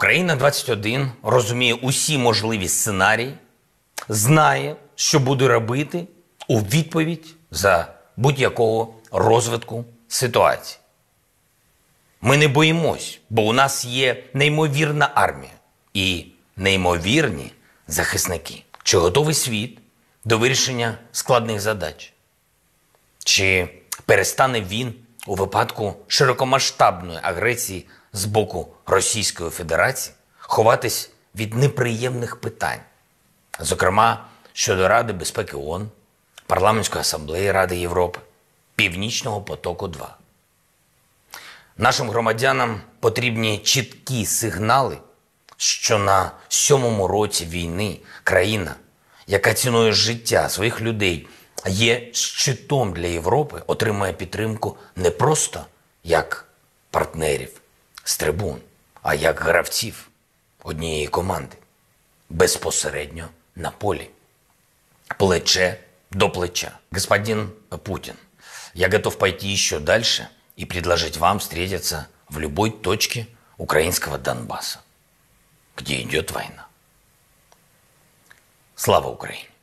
Україна-21 розуміє усі можливі сценарії, знає, що буде робити у відповідь за будь-якого розвитку ситуації. Ми не боїмось, бо у нас є неймовірна армія і неймовірні захисники. Чи готовий світ до вирішення складних задач? Чи перестане він у випадку широкомасштабної агресії з боку Російської Федерації ховатись від неприємних питань? Зокрема, щодо Ради безпеки ООН, Парламентської асамблеї Ради Європи, Північного потоку-2. Нашим громадянам потрібні чіткі сигнали, що на 7-му році війни країна, яка цінує життя своїх людей, є щитом для Європи, отримає підтримку не просто як партнерів з трибун, а як гравців однієї команди, безпосередньо на полі, плече до плеча. Господин Путин, я готов пойти еще дальше и предложить вам встретиться в любой точке украинского Донбасса, где идет война. Слава Украине!